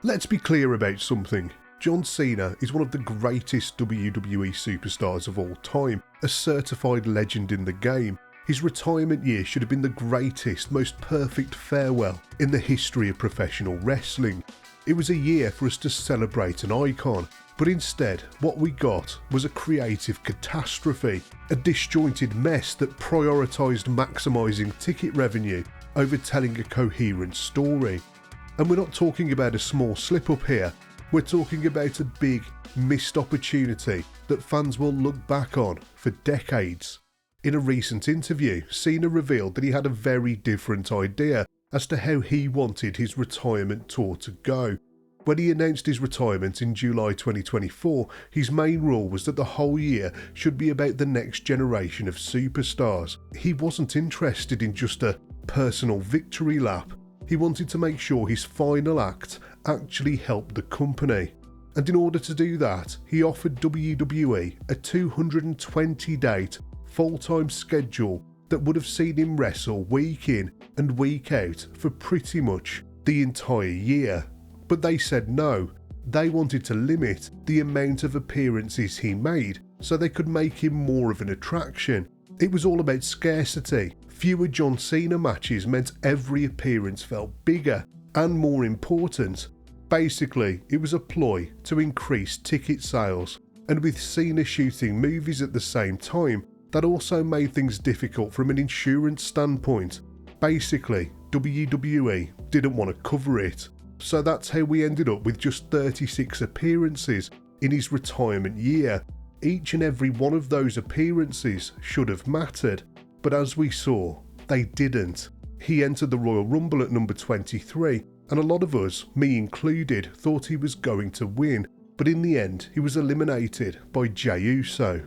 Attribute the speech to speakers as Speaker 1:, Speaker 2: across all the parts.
Speaker 1: Let's be clear about something. John Cena is one of the greatest WWE superstars of all time, a certified legend in the game. His retirement year should have been the greatest, most perfect farewell in the history of professional wrestling. It was a year for us to celebrate an icon, but instead what we got was a creative catastrophe, a disjointed mess that prioritised maximising ticket revenue over telling a coherent story. And we're not talking about a small slip up here, we're talking about a big missed opportunity that fans will look back on for decades. In a recent interview, Cena revealed that he had a very different idea as to how he wanted his retirement tour to go. When he announced his retirement in July 2024, his main rule was that the whole year should be about the next generation of superstars. He wasn't interested in just a personal victory lap. He wanted to make sure his final act actually helped the company. And in order to do that, he offered WWE a 220-date full-time schedule that would have seen him wrestle week in and week out for pretty much the entire year. But they said no. They wanted to limit the amount of appearances he made so they could make him more of an attraction. It was all about scarcity. Fewer John Cena matches meant every appearance felt bigger and more important. Basically, it was a ploy to increase ticket sales. And with Cena shooting movies at the same time, that also made things difficult from an insurance standpoint. Basically, WWE didn't want to cover it. So that's how we ended up with just 36 appearances in his retirement year. Each and every one of those appearances should have mattered, but as we saw, they didn't. He entered the Royal Rumble at number 23, and a lot of us, me included, thought he was going to win, but in the end he was eliminated by Jey Uso.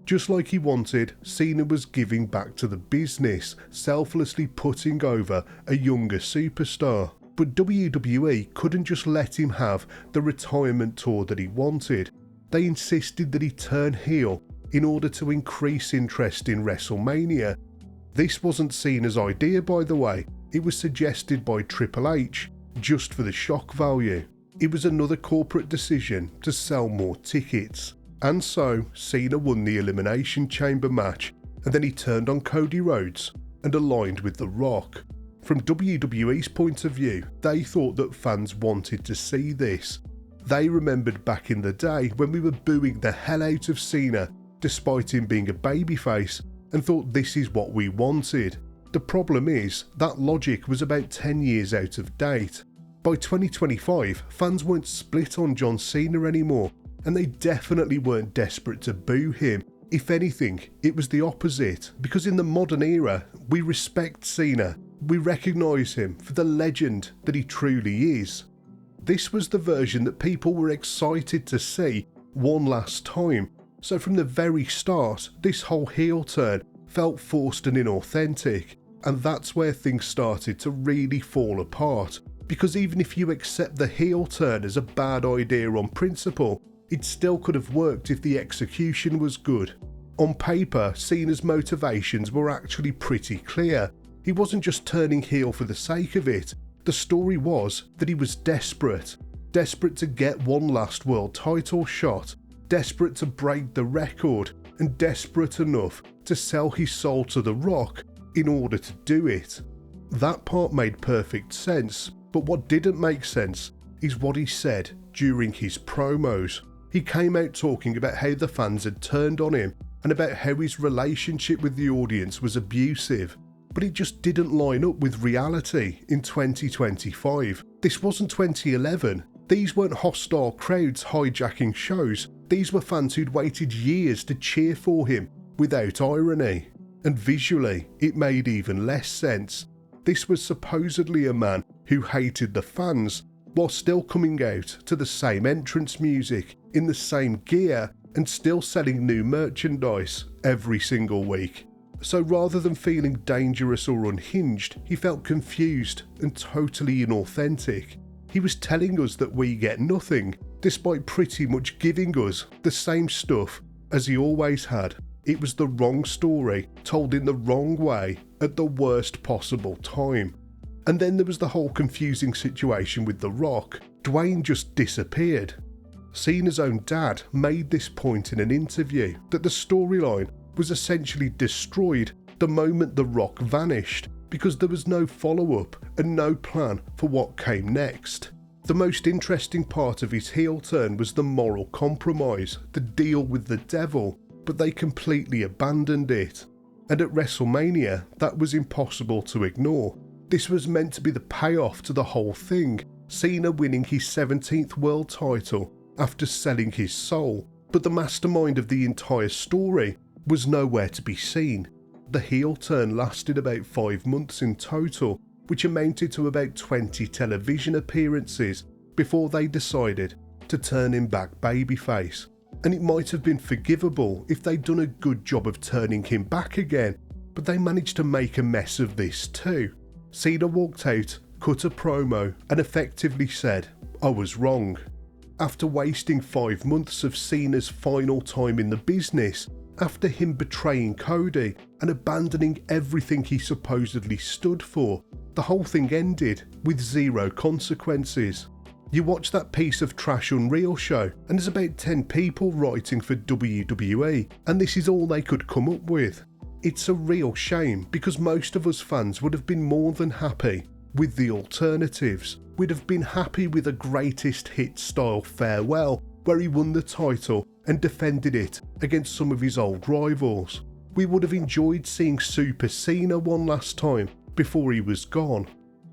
Speaker 1: Just like he wanted, Cena was giving back to the business, selflessly putting over a younger superstar. But WWE couldn't just let him have the retirement tour that he wanted. They insisted that he turn heel in order to increase interest in WrestleMania. This wasn't Cena's idea, by the way. It was suggested by Triple H, just for the shock value. It was another corporate decision to sell more tickets. And so, Cena won the Elimination Chamber match, and then he turned on Cody Rhodes and aligned with The Rock. From WWE's point of view, they thought that fans wanted to see this. They remembered back in the day when we were booing the hell out of Cena, despite him being a babyface, and thought this is what we wanted. The problem is, that logic was about 10 years out of date. By 2025, fans weren't split on John Cena anymore, and they definitely weren't desperate to boo him. If anything, it was the opposite, because in the modern era, we respect Cena. We recognise him for the legend that he truly is. This was the version that people were excited to see one last time. So from the very start, this whole heel turn felt forced and inauthentic, and that's where things started to really fall apart. Because even if you accept the heel turn as a bad idea on principle, it still could have worked if the execution was good. On paper, Cena's motivations were actually pretty clear. He wasn't just turning heel for the sake of it. The story was that he was desperate to get one last world title shot, desperate to break the record, and desperate enough to sell his soul to The Rock in order to do it. That part made perfect sense, but what didn't make sense is what he said during his promos. He came out talking about how the fans had turned on him and about how his relationship with the audience was abusive. But it just didn't line up with reality in 2025. This wasn't 2011. These weren't hostile crowds hijacking shows. These were fans who'd waited years to cheer for him without irony. And visually, it made even less sense. This was supposedly a man who hated the fans, while still coming out to the same entrance music, in the same gear, and still selling new merchandise every single week. So rather than feeling dangerous or unhinged, he felt confused and totally inauthentic. He was telling us that we get nothing, despite pretty much giving us the same stuff as he always had. It was the wrong story, told in the wrong way, at the worst possible time. And then there was the whole confusing situation with The Rock. Dwayne just disappeared. Cena's own dad made this point in an interview that the storyline was essentially destroyed the moment The Rock vanished because there was no follow-up and no plan for what came next. The most interesting part of his heel turn was the moral compromise, the deal with the devil, but they completely abandoned it. And at WrestleMania, that was impossible to ignore. This was meant to be the payoff to the whole thing, Cena winning his 17th world title after selling his soul, but the mastermind of the entire story was nowhere to be seen. The heel turn lasted about 5 months in total, which amounted to about 20 television appearances before they decided to turn him back babyface. And it might have been forgivable if they'd done a good job of turning him back again, but they managed to make a mess of this too. Cena walked out, cut a promo, and effectively said, "I was wrong." After wasting 5 months of Cena's final time in the business, after him betraying Cody and abandoning everything he supposedly stood for, the whole thing ended with zero consequences. You watch that piece of trash Unreal show and there's about 10 people writing for WWE, and this is all they could come up with. It's a real shame because most of us fans would have been more than happy with the alternatives. We'd have been happy with a greatest hit style farewell where he won the title and defended it against some of his old rivals. We would have enjoyed seeing Super Cena one last time before he was gone.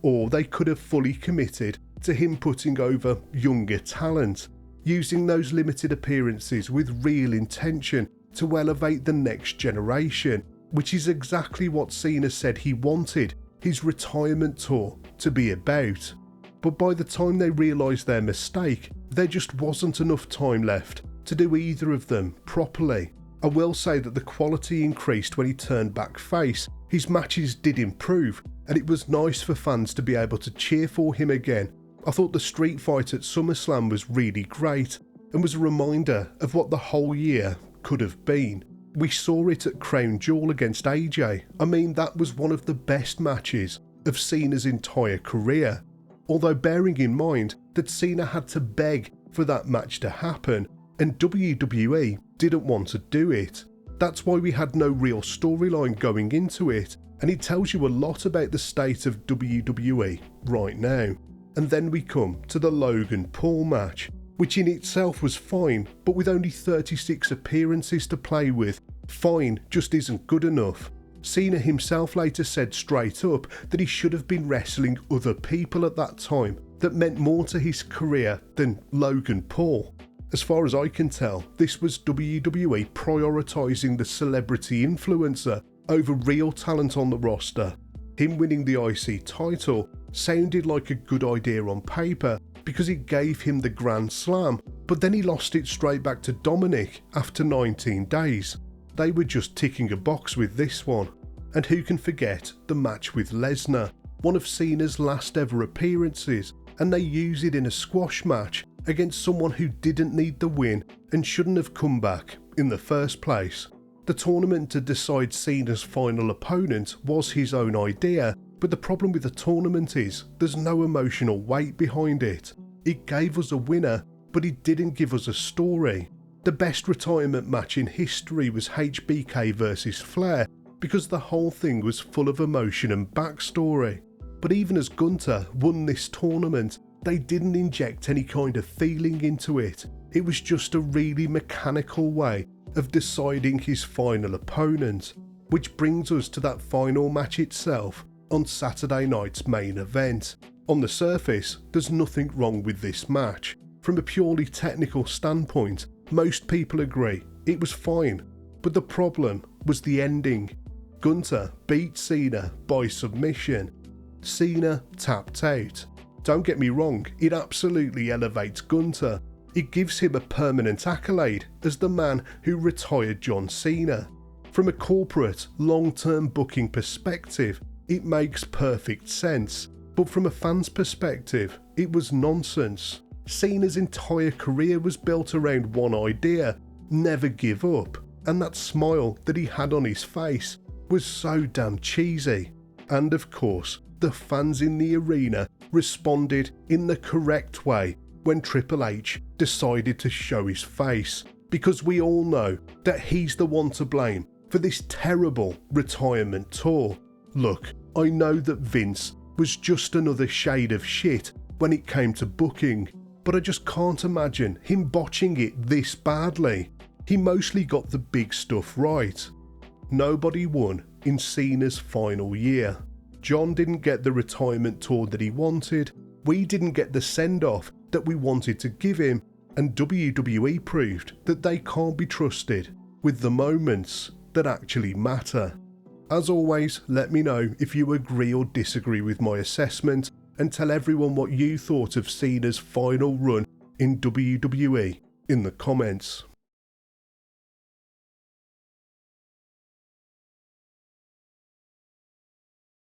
Speaker 1: Or they could have fully committed to him putting over younger talent, using those limited appearances with real intention to elevate the next generation, which is exactly what Cena said he wanted his retirement tour to be about. But by the time they realised their mistake, there just wasn't enough time left to do either of them properly. I will say that the quality increased when he turned back face. His matches did improve, and it was nice for fans to be able to cheer for him again. I thought the street fight at SummerSlam was really great, and was a reminder of what the whole year could have been. We saw it at Crown Jewel against AJ. I mean, that was one of the best matches of Cena's entire career. Although bearing in mind that Cena had to beg for that match to happen, and WWE didn't want to do it. That's why we had no real storyline going into it, and it tells you a lot about the state of WWE right now. And then we come to the Logan Paul match, which in itself was fine, but with only 36 appearances to play with, fine just isn't good enough. Cena himself later said straight up that he should have been wrestling other people at that time that meant more to his career than Logan Paul. As far as I can tell, this was WWE prioritising the celebrity influencer over real talent on the roster. Him winning the IC title sounded like a good idea on paper because it gave him the Grand Slam, but then he lost it straight back to Dominic after 19 days. They were just ticking a box with this one. And who can forget the match with Lesnar, one of Cena's last ever appearances, and they use it in a squash match against someone who didn't need the win and shouldn't have come back in the first place. The tournament to decide Cena's final opponent was his own idea, but the problem with the tournament is there's no emotional weight behind it. It gave us a winner, but it didn't give us a story. The best retirement match in history was HBK versus Flair because the whole thing was full of emotion and backstory. But even as Gunther won this tournament, they didn't inject any kind of feeling into it. It was just a really mechanical way of deciding his final opponent, which brings us to that final match itself on Saturday night's main event. On the surface, there's nothing wrong with this match. From a purely technical standpoint, most people agree it was fine, but the problem was the ending. Gunther beat Cena by submission. Cena tapped out. Don't get me wrong, it absolutely elevates Gunther. It gives him a permanent accolade as the man who retired John Cena. From a corporate, long-term booking perspective, it makes perfect sense, but from a fan's perspective, it was nonsense. Cena's entire career was built around one idea: never give up, and that smile that he had on his face was so damn cheesy. And of course, the fans in the arena responded in the correct way when Triple H decided to show his face, because we all know that he's the one to blame for this terrible retirement tour. Look, I know that Vince was just another shade of shit when it came to booking, but I just can't imagine him botching it this badly. He mostly got the big stuff right. Nobody won in Cena's final year. John didn't get the retirement tour that he wanted, we didn't get the send-off that we wanted to give him, and WWE proved that they can't be trusted with the moments that actually matter. As always, let me know if you agree or disagree with my assessment, and tell everyone what you thought of Cena's final run in WWE in the comments.